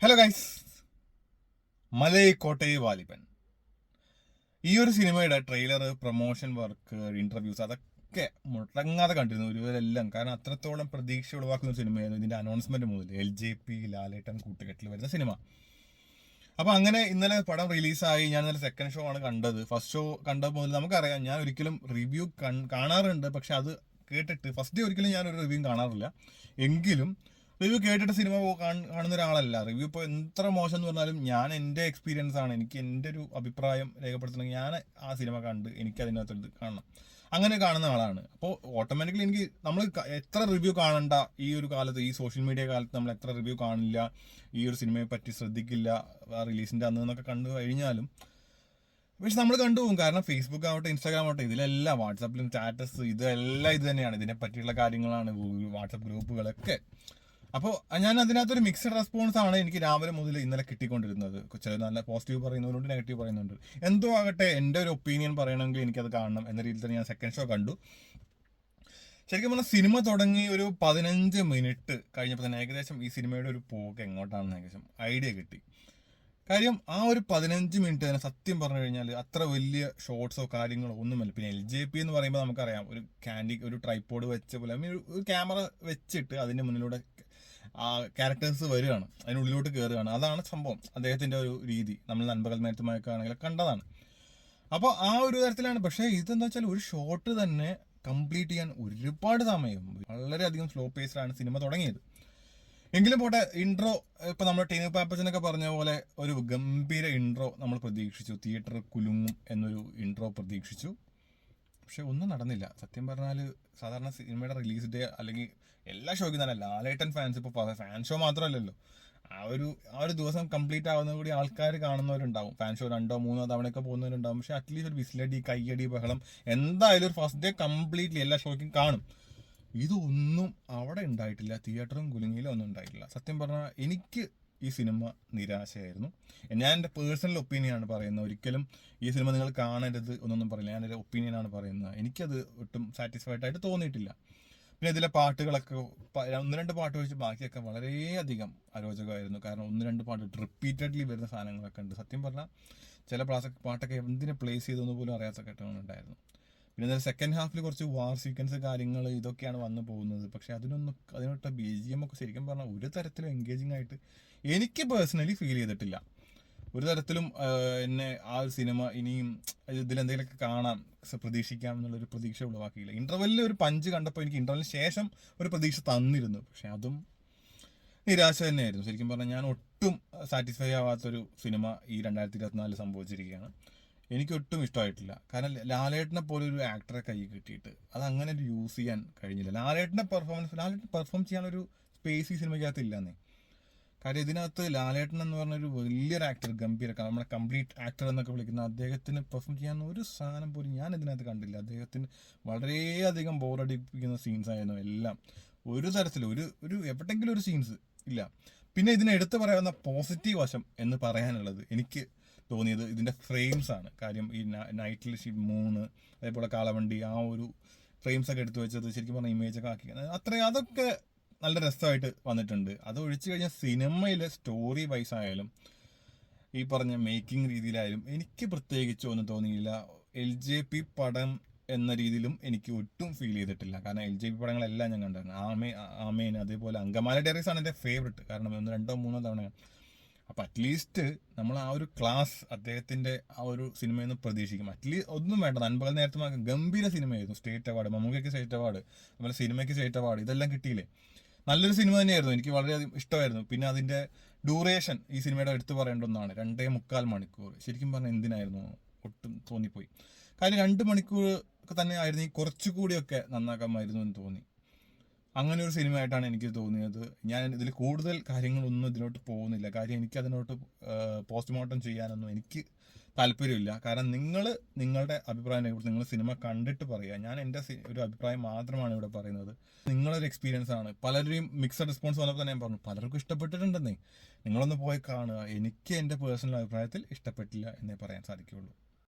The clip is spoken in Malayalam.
Hello guys, Malaikottai Vaaliban. ഈ ഒരു സിനിമയുടെ ട്രെയിലർ, പ്രൊമോഷൻ വർക്ക്, ഇന്റർവ്യൂസ് അതൊക്കെ മുടങ്ങാതെ കണ്ടിരുന്നു ഇവരെല്ലാം. കാരണം അത്രത്തോളം പ്രതീക്ഷ ഉളവാക്കുന്ന സിനിമയായിരുന്നു ഇതിന്റെ അനൗൺസ്മെന്റ് മുതൽ. LJP ലാലേട്ടൻ കൂട്ടുകെട്ടിൽ വരുന്ന സിനിമ. അപ്പൊ അങ്ങനെ ഇന്നലെ പടം റിലീസായി. ഞാൻ ഇന്നലെ സെക്കൻഡ് ഷോ ആണ് കണ്ടത്. ഫസ്റ്റ് ഷോ കണ്ട മുതൽ നമുക്കറിയാം, ഞാൻ ഒരിക്കലും റിവ്യൂ കാണാറുണ്ട്, പക്ഷെ അത് കേട്ടിട്ട് ഫസ്റ്റ് ഡേ ഒരിക്കലും ഞാനൊരു റിവ്യൂ കാണാറില്ല. എങ്കിലും റിവ്യൂ കേട്ടിട്ട് സിനിമ കാണുന്ന ഒരാളല്ല. റിവ്യൂ ഇപ്പോൾ എത്ര മോശം എന്ന് പറഞ്ഞാലും ഞാൻ എൻ്റെ എക്സ്പീരിയൻസ് ആണ്, എനിക്ക് എൻ്റെ ഒരു അഭിപ്രായം രേഖപ്പെടുത്തണമെങ്കിൽ ഞാൻ ആ സിനിമ കണ്ട് എനിക്ക് അതിനകത്ത് കാണണം, അങ്ങനെ കാണുന്ന ആളാണ്. അപ്പോൾ ഓട്ടോമാറ്റിക്കലി എനിക്ക് നമ്മൾ എത്ര റിവ്യൂ കാണണ്ട ഈ ഒരു കാലത്ത്, ഈ സോഷ്യൽ മീഡിയ കാലത്ത് നമ്മൾ എത്ര റിവ്യൂ കാണില്ല, ഈ ഒരു സിനിമയെ പറ്റി ശ്രദ്ധിക്കില്ല റിലീസിൻ്റെ അന്ന് എന്നൊക്കെ കണ്ടു കഴിഞ്ഞാലും, പക്ഷെ നമ്മൾ കണ്ടുപോകും. കാരണം ഫേസ്ബുക്ക് ആവട്ടെ, ഇൻസ്റ്റാഗ്രാം ആവട്ടെ, ഇതിലെല്ലാം വാട്സാപ്പിലും സ്റ്റാറ്റസ് ഇതെല്ലാം ഇത് തന്നെയാണ്, ഇതിനെ പറ്റിയുള്ള കാര്യങ്ങളാണ്, വാട്സാപ്പ് ഗ്രൂപ്പുകളൊക്കെ. അപ്പോൾ ഞാൻ അതിനകത്തൊരു മിക്സഡ് റെസ്പോൺസ് ആണ് എനിക്ക് രാവിലെ മുതൽ ഇന്നലെ കിട്ടിക്കൊണ്ടിരുന്നത്. ചില നല്ല പോസിറ്റീവ് പറയുന്നവരുണ്ട്, നെഗറ്റീവ് പറയുന്നുണ്ട്. എന്തോ ആകട്ടെ, എൻ്റെ ഒരു ഒപ്പീനിയൻ പറയണമെങ്കിൽ എനിക്കത് കാണണം എന്ന രീതിയിൽ തന്നെ ഞാൻ സെക്കൻഡ് ഷോ കണ്ടു. ശരിക്കും പറഞ്ഞാൽ സിനിമ തുടങ്ങി ഒരു 15 മിനിറ്റ് കഴിഞ്ഞപ്പോൾ തന്നെ ഏകദേശം ഈ സിനിമയുടെ ഒരു പോക്ക് എങ്ങോട്ടാണെന്ന് ഏകദേശം ഐഡിയ കിട്ടി. കാര്യം ആ ഒരു 15 മിനിറ്റ് തന്നെ സത്യം പറഞ്ഞു കഴിഞ്ഞാൽ അത്ര വലിയ ഷോർട്സോ കാര്യങ്ങളോ ഒന്നുമല്ല. പിന്നെ LJP എന്ന് പറയുമ്പോൾ നമുക്കറിയാം, ഒരു ട്രൈപോഡ് വെച്ച പോലെ ഒരു ക്യാമറ വെച്ചിട്ട് അതിൻ്റെ മുന്നിലൂടെ ആ ക്യാരക്ടേഴ്സ് വരികയാണ്, അതിനുള്ളിലോട്ട് കയറുകയാണ്. അതാണ് സംഭവം, അദ്ദേഹത്തിൻ്റെ ഒരു രീതി. നമ്മൾ നൻപകൽ നേരത്തുമൊക്കെ ആണെങ്കിൽ കണ്ടതാണ്. അപ്പോൾ ആ ഒരു തരത്തിലാണ്. പക്ഷേ ഇതെന്താ വെച്ചാൽ ഒരു ഷോട്ട് തന്നെ കംപ്ലീറ്റ് ചെയ്യാൻ ഒരുപാട് സമയം, വളരെയധികം സ്ലോ പേസിലാണ് സിനിമ തുടങ്ങിയത്. എങ്കിലും പോട്ടെ, ഇൻട്രോ ഇപ്പൊ നമ്മൾ ടീനു പാപ്പച്ചനൊക്കെ പറഞ്ഞ പോലെ ഒരു ഗംഭീര ഇൻട്രോ നമ്മൾ പ്രതീക്ഷിച്ചു. തിയേറ്റർ കുലുങ്ങും എന്നൊരു ഇൻട്രോ പ്രതീക്ഷിച്ചു. പക്ഷെ ഒന്നും നടന്നില്ല. സത്യം പറഞ്ഞാൽ സാധാരണ സിനിമയുടെ റിലീസ് ഡേ അല്ലെങ്കിൽ എല്ലാ ഷോയ്ക്കും തന്നെ ലാലേട്ടൻ ഫാൻസ്, ഇപ്പോൾ ഫാൻ ഷോ മാത്രമല്ലല്ലോ, ആ ഒരു ദിവസം കംപ്ലീറ്റ് ആവുന്ന കൂടി ആൾക്കാർ കാണുന്നവരുണ്ടാവും. Fan show 2-3 തവണയൊക്കെ പോകുന്നവരുണ്ടാവും. പക്ഷെ അറ്റ്ലീസ്റ്റ് ഒരു വിസിലടി, കയ്യടി, ബഹളം എന്തായാലും ഒരു ഫസ്റ്റ് ഡേ കംപ്ലീറ്റ്ലി എല്ലാ ഷോയ്ക്കും കാണും. ഇതൊന്നും അവിടെ ഉണ്ടായിട്ടില്ല. തിയേറ്ററും കുലുങ്ങിയിലും ഒന്നും ഉണ്ടായിട്ടില്ല. സത്യം പറഞ്ഞാൽ എനിക്ക് ഈ സിനിമ നിരാശയായിരുന്നു. ഞാൻ എൻ്റെ പേഴ്സണൽ ഒപ്പീനിയനാണ് പറയുന്നത്. ഒരിക്കലും ഈ സിനിമ നിങ്ങൾ കാണരുത് എന്നൊന്നും പറയില്ല. ഞാനൊരു ഒപ്പീനിയനാണ് പറയുന്നത്. എനിക്കത് ഒട്ടും സാറ്റിസ്ഫൈഡ് ആയിട്ട് തോന്നിയിട്ടില്ല. പിന്നെ ഇതിലെ പാട്ടുകളൊക്കെ 1-2 പാട്ട് വെച്ച് ബാക്കിയൊക്കെ വളരെയധികം അരോചകമായിരുന്നു. കാരണം 1-2 പാട്ട് റിപ്പീറ്റഡ്ലി വരുന്ന സാധനങ്ങളൊക്കെ ഉണ്ട്. സത്യം പറഞ്ഞാൽ ചില പാട്ടൊക്കെ എന്തിനെ പ്ലേസ് ചെയ്തെന്ന് പോലും അറിയാത്ത ഘട്ടങ്ങളുണ്ടായിരുന്നു. പിന്നെ സെക്കൻഡ് ഹാഫിൽ കുറച്ച് വാർ സീക്വൻസ് കാര്യങ്ങൾ ഇതൊക്കെയാണ് വന്നു പോകുന്നത്. പക്ഷെ അതിനൊട്ട BGM ഒക്കെ ശരിക്കും പറഞ്ഞാൽ ഒരു തരത്തിലും എൻഗേജിങ് ആയിട്ട് എനിക്ക് പേഴ്സണലി ഫീൽ ചെയ്തിട്ടില്ല. ഒരു തരത്തിലും എന്നെ ആ ഒരു സിനിമ ഇനിയും ഇതിലെന്തെങ്കിലുമൊക്കെ കാണാം, പ്രതീക്ഷിക്കാം എന്നുള്ളൊരു പ്രതീക്ഷ ഉളവാക്കിയില്ല. ഇന്റർവെല്ലിൽ ഒരു പഞ്ച് കണ്ടപ്പോൾ എനിക്ക് ഇന്റർവെല്ലിന് ശേഷം ഒരു പ്രതീക്ഷ തന്നിരുന്നു. പക്ഷെ അതും നിരാശ തന്നെയായിരുന്നു. ശരിക്കും പറഞ്ഞാൽ ഞാൻ ഒട്ടും സാറ്റിസ്ഫൈ ആവാത്തൊരു സിനിമ ഈ 2024 സംഭവിച്ചിരിക്കുകയാണ്. എനിക്ക് ഒട്ടും ഇഷ്ടമായിട്ടില്ല. കാരണം ലാലേട്ടനെ പോലെ ഒരു ആക്ടറെ കൈ കിട്ടിയിട്ട് അത് അങ്ങനെ ഒരു യൂസ് ചെയ്യാൻ കഴിഞ്ഞില്ല. ലാലേട്ടൻ പെർഫോം ചെയ്യാനൊരു സ്പേസ് ഈ സിനിമയ്ക്കകത്ത് ഇല്ലെന്നേ. കാര്യം ഇതിനകത്ത് ലാലേട്ടൻ എന്ന് പറഞ്ഞൊരു വലിയൊരു ആക്ടർ, ഗംഭീര, നമ്മളെ കംപ്ലീറ്റ് ആക്ടർ എന്നൊക്കെ വിളിക്കുന്ന അദ്ദേഹത്തിന് പെർഫോം ചെയ്യാൻ ഒരു സാധനം പോലും ഞാൻ ഇതിനകത്ത് കണ്ടില്ല. അദ്ദേഹത്തിന് വളരെയധികം ബോറടിപ്പിക്കുന്ന സീൻസ് ആയിരുന്നു എല്ലാം. ഒരു തരത്തിൽ ഒരു എവിടെയെങ്കിലും ഒരു സീൻസ് ഇല്ല. പിന്നെ ഇതിനെ എടുത്തു പറയാവുന്ന പോസിറ്റീവ് വശം എന്ന് പറയാനുള്ളത് എനിക്ക് തോന്നിയത് ഇതിൻ്റെ ഫ്രെയിംസ് ആണ്. കാര്യം ഈ നൈറ്റിൽ മൂന്ന്, അതേപോലെ കാളവണ്ടി, ആ ഒരു ഫ്രെയിംസ് ഒക്കെ എടുത്തു വെച്ചത് ശരിക്കും പറഞ്ഞാൽ ഇമേജൊക്കെ ആക്കി അതൊക്കെ നല്ല രസമായിട്ട് വന്നിട്ടുണ്ട്. അത് ഒഴിച്ചു കഴിഞ്ഞാൽ സിനിമയിലെ സ്റ്റോറി വൈസ് ആയാലും ഈ പറഞ്ഞ മേക്കിംഗ് രീതിയിലായാലും എനിക്ക് പ്രത്യേകിച്ച് ഒന്നും തോന്നിയില്ല. LJP പടം എന്ന രീതിയിലും എനിക്ക് ഒട്ടും ഫീൽ ചെയ്തിട്ടില്ല. കാരണം LJP പടങ്ങളെല്ലാം ഞാൻ കണ്ടായിരുന്നു. ആമേൻ, അതേപോലെ അങ്കമാലി ഡയറീസ് ആണ് എൻ്റെ ഫേവറേറ്റ്. കാരണം 1-2-3 തവണ. അപ്പം അറ്റ്ലീസ്റ്റ് നമ്മൾ ആ ഒരു ക്ലാസ് അദ്ദേഹത്തിൻ്റെ ആ ഒരു സിനിമയിൽ നിന്ന് പ്രതീക്ഷിക്കും. അറ്റ്ലീസ്റ്റ് ഒന്നും വേണ്ട, നൻപകൽ നേരത്തെ ഗംഭീര സിനിമയായിരുന്നു. സ്റ്റേറ്റ് അവാർഡ്, മമ്മൂക്കയ്ക്ക് സ്റ്റേറ്റ് അവാർഡ്, അതുപോലെ സിനിമയ്ക്ക് സ്റ്റേറ്റ് അവാർഡ്, ഇതെല്ലാം കിട്ടിയില്ലേ. നല്ലൊരു സിനിമ തന്നെയായിരുന്നു, എനിക്ക് വളരെയധികം ഇഷ്ടമായിരുന്നു. പിന്നെ അതിൻ്റെ ഡ്യൂറേഷൻ ഈ സിനിമയുടെ എടുത്തു പറയേണ്ട ഒന്നാണ്. 2.25 മണിക്കൂർ. ശരിക്കും പറഞ്ഞാൽ എന്തിനായിരുന്നു, ഒട്ടും തോന്നിപ്പോയി. കാര്യം 2 മണിക്കൂർ ഒക്കെ തന്നെ ആയിരുന്നെങ്കിൽ കുറച്ചുകൂടിയൊക്കെ നന്നാക്കാമായിരുന്നു എന്ന് തോന്നി. അങ്ങനെ ഒരു സിനിമയായിട്ടാണ് എനിക്ക് തോന്നിയത്. ഞാൻ ഇതിൽ കൂടുതൽ കാര്യങ്ങളൊന്നും ഇതിലോട്ട് പോകുന്നില്ല. കാര്യം എനിക്ക് അതിനോട്ട് പോസ്റ്റ്മോർട്ടം ചെയ്യാനൊന്നും എനിക്ക് താല്പര്യമില്ല. കാരണം നിങ്ങളുടെ അഭിപ്രായത്തെ കുറിച്ച് നിങ്ങൾ സിനിമ കണ്ടിട്ട് പറയുക. ഞാൻ എൻ്റെ ഒരു അഭിപ്രായം മാത്രമാണ് ഇവിടെ പറയുന്നത്. നിങ്ങളൊരു എക്സ്പീരിയൻസ് ആണ്. പലരും മിക്സഡ് റെസ്പോൺസ് വന്നപ്പോൾ തന്നെ ഞാൻ പറഞ്ഞു, പലർക്കും ഇഷ്ടപ്പെട്ടിട്ടുണ്ടെന്നേ. നിങ്ങളൊന്ന് പോയി കാണുക. എനിക്ക് എൻ്റെ പേഴ്സണൽ അഭിപ്രായത്തിൽ ഇഷ്ടപ്പെട്ടില്ല എന്നേ പറയാൻ സാധിക്കുകയുള്ളൂ.